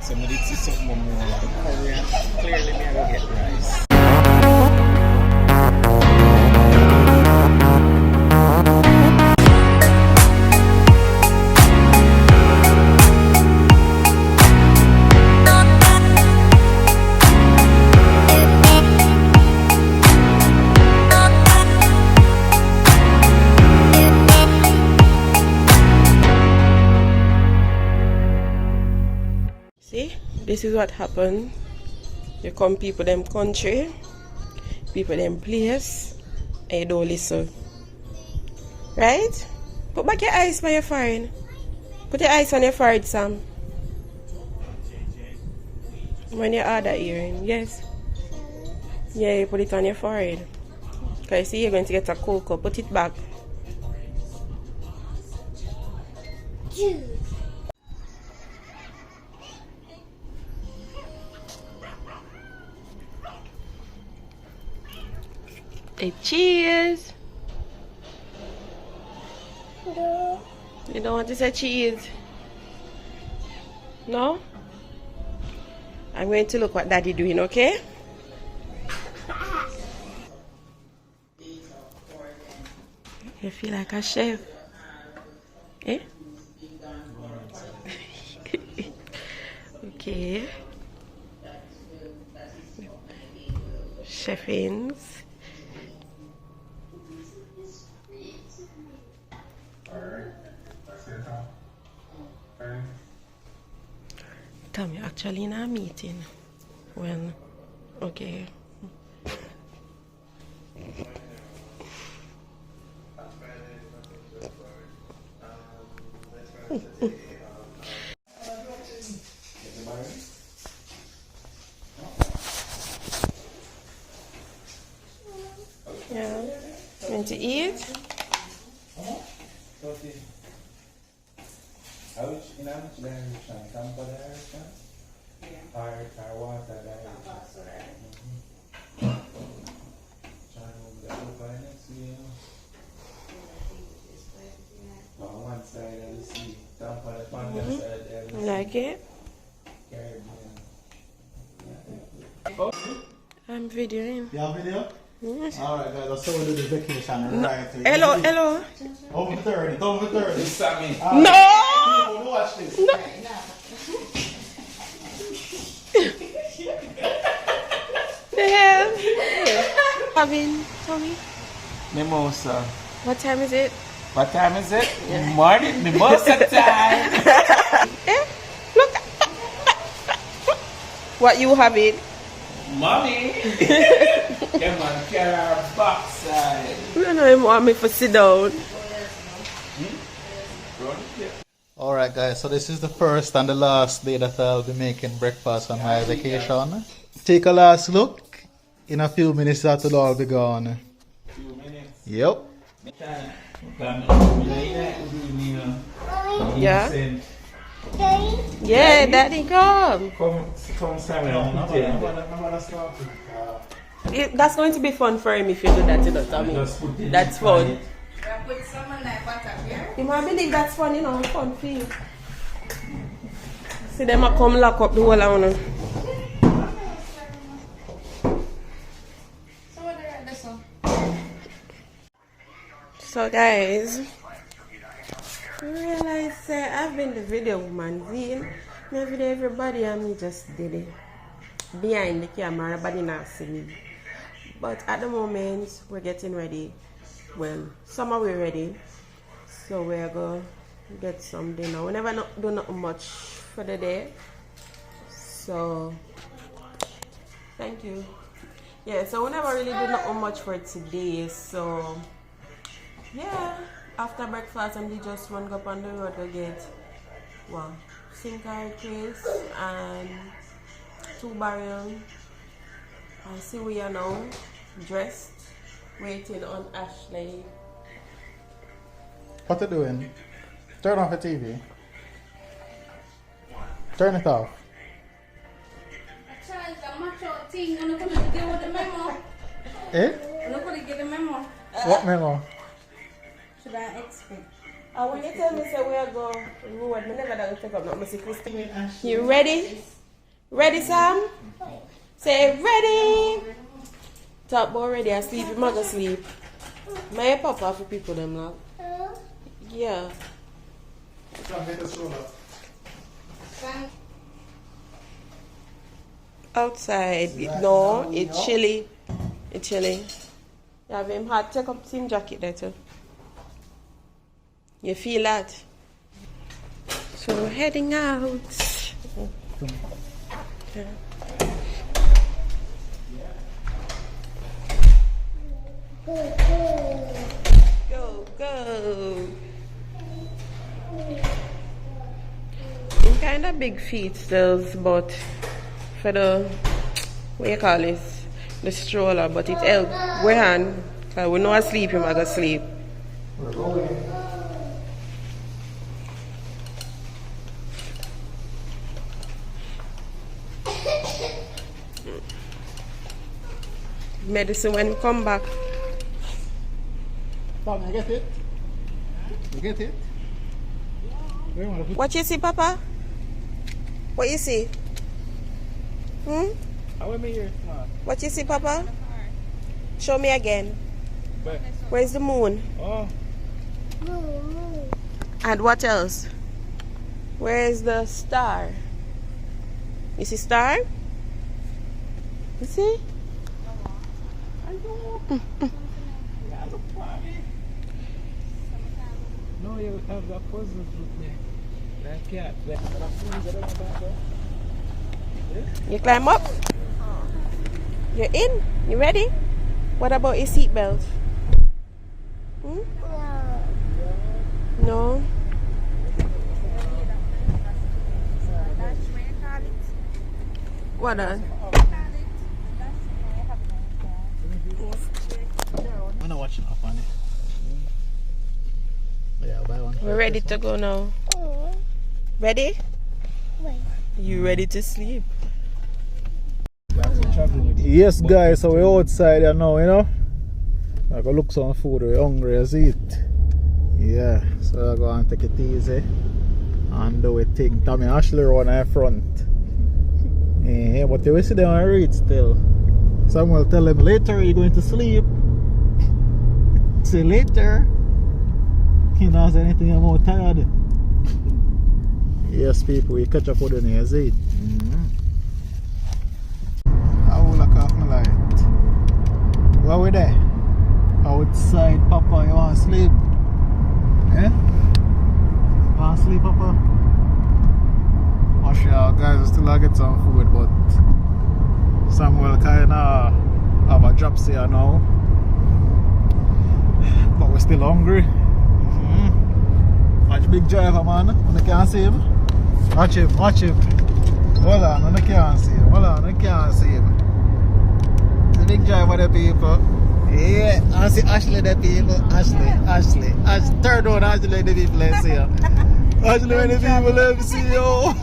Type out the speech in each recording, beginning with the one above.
So I did see something more Korean. Clearly me I go get rice. This is what happened. You come people them country, people them place, and you don't listen. Right? Put back your eyes by your forehead. Put your eyes on your forehead, Sam. When you order earring, yes. Yeah, you put it on your forehead. Because you see you're going to get a cocoa. Put it back. Hey, cheese. No. You don't want to say cheese? No? I'm going to look what Daddy doing, okay? You feel like a chef? Eh? Okay. Chefins. Tom, you're actually in a meeting. When? Okay. Yeah. Going to eat? How much direction? Tampa direction? Or water direction? Try to move the over next to you. On one side of the sea. Tampa the other side of the sea. Like it? Caribbean. I'm videoing. You have video? Yes. Alright guys, that's how we do the vacation right here. Hello, hello. Over 30, over 30. This Sammy. No! People, watch this. No! The hell? Having, Tommy? Mimosa. What time is it? What time is it? Morning, mimosa time. Eh? Look. What you having? Mommy. Come on, carry our backside. You know him want me to sit down. Alright guys, so this is the first and the last day that I'll be making breakfast on my vacation. Take a last look. In a few minutes that will all be gone. Few minutes. Yep. Yeah? Yeah, Daddy, come. Come, Samuel. That's going to be fun for him if you do that, you know, Tommy. That's fun. You might believe that's fun, you know, fun for you. See them a come lock up the whole of them. So guys, I realize I've been the video woman. My video everybody and me just did it. Behind the camera, everybody not see me. But at the moment, we're getting ready. Well, some are we ready. So we're going to get some dinner. We never do not much for the day. So, thank you. Yeah, so we never really do not much for today. So, yeah, after breakfast, I'm just run up on the road to get, well, sinker case and 2 barrels. And see we are now dressed, waiting on Ashley. What are you doing? Turn off the TV. Turn it off. Eh? What memo? Should I expect? When you tell me say we are going road, I never done take up no music. You ready? Ready, Sam? Say ready. Top boy ready. I sleep. You mother sleep. My papa for people them now. Yeah. Outside. No, it's chilly. It's chilly. You have him hot. Take up same jacket there too. You feel that? So we're heading out. Okay. Go, go. In kind of big feet still, but for the, what you call it? The stroller, but it help. We hand. Cause we know I sleep, him I go sleep. We're going. Medicine when we come back. Tom, you get it? You get it? Where you want to put What you see, Papa? What you see? How am I here? What you see, Papa? Show me again. Where? Where's the moon? Oh. And what else? Where's the star? You see star? You see? No, you have that puzzle with me. That cat. You climb up? You're in? You ready? What about your seatbelt? No. What on? I'm not watching up on it. But yeah, I'll buy one. We're ready to go now. Ready? You ready to sleep? Yes, guys, so we're outside here now, you know. I go look some food, we're hungry as eat. Yeah, so I go and take it easy and do a thing. Tommy Ashley run in front. Yeah, but you will see them and read still. Someone will tell him later you're going to sleep. Say later. He knows say anything about tired. Yes, people, we catch up with them as eat. I will look off my light. Where we there? Outside, Papa, you want to sleep? Eh? You want to sleep, Papa? Oh, sure, guys, we still get some food, but Samuel kind of have a job here now. But we're still hungry. Watch big driver, man. When I can't see him. Watch him, watch him. Hold on, I can't see him. Hold on, I can't see him. The big driver, the people. Yeah, I see Ashley, the people. Ashley. Turn on Ashley, the people, let's see her. Ashley, the people, let's see you.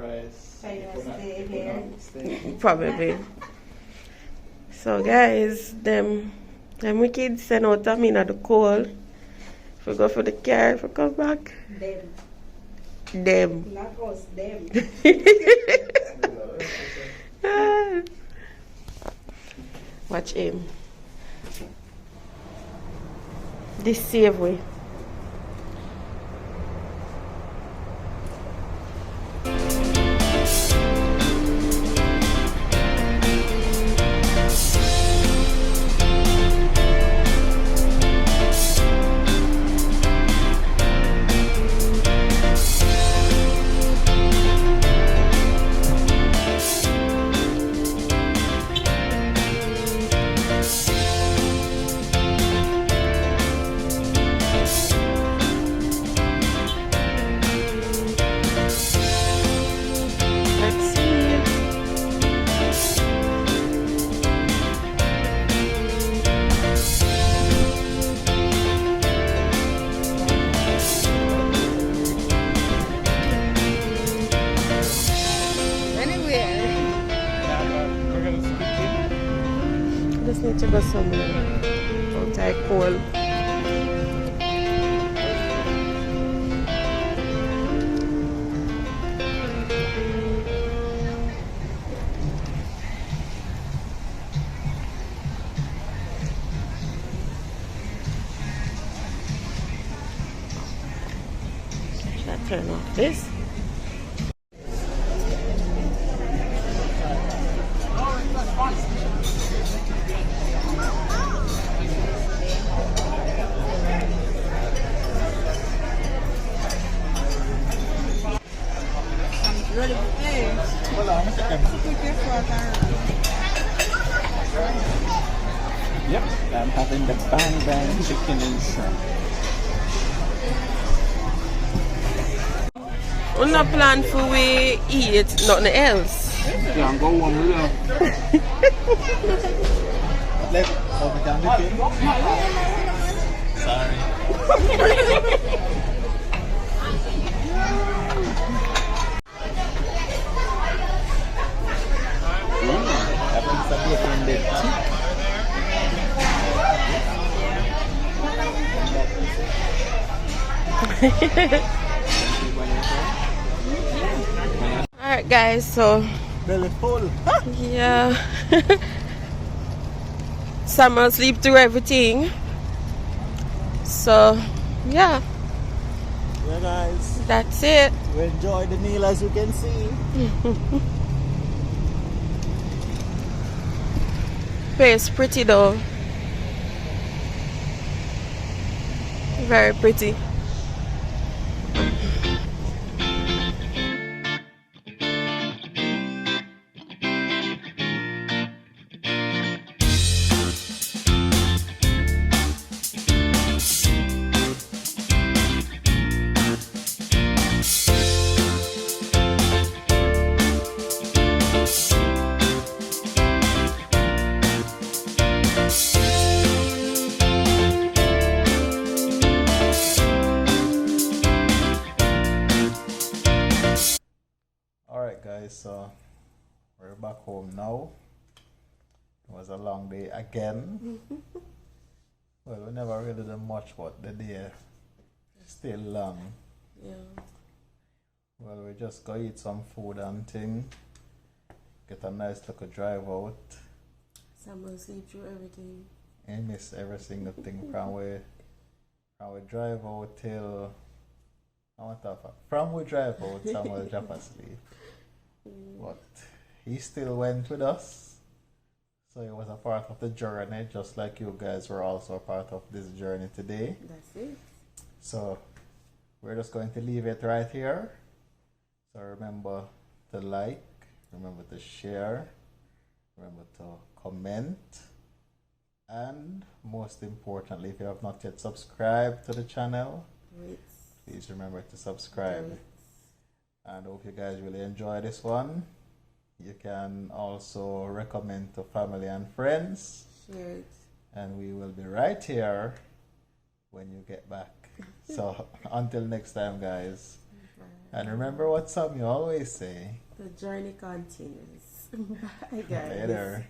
surprise. So you People not- stay people here? not stay. Probably. So guys, them wicked send out me at the call. If we go for the car, if we come back. Them. Not us, them. Watch him. This save way. Let's see. Anywhere. We're gonna speak in. Just need to go somewhere. Outside cold. Should I turn off this? Ready? Hey, Hold on a second. put your foot on. Yep, I'm having the bang bang chicken and shrimp. We not plan for we eat nothing else. Yeah, I'm going one with Let over down the thing. Sorry. Happens to be in the Alright guys, so belly full. yeah. Sam will sleep through everything. So yeah, Yeah, guys, that's it. we enjoy the meal as you can see. Place pretty though. Very pretty. Alright guys, so we're back home now. It was a long day again. Well, we never really did much, but the day still long. Yeah. Well, we just go eat some food and thing. Get a nice little drive out. Sam will sleep through everything. And miss every single thing from we drive out till from we drive out, Sam will drop asleep. But he still went with us. So it was a part of the journey, just like you guys were also a part of this journey today. That's it. So we're just going to leave it right here. So remember to like, remember to share, remember to comment, and most importantly, if you have not yet subscribed to the channel, Wait. please remember to subscribe. And hope you guys really enjoy this one. You can also recommend to family and friends. Share it. And we will be right here when you get back. So until next time, guys. And remember what Sam you always say. The journey continues. Bye, guys. Later.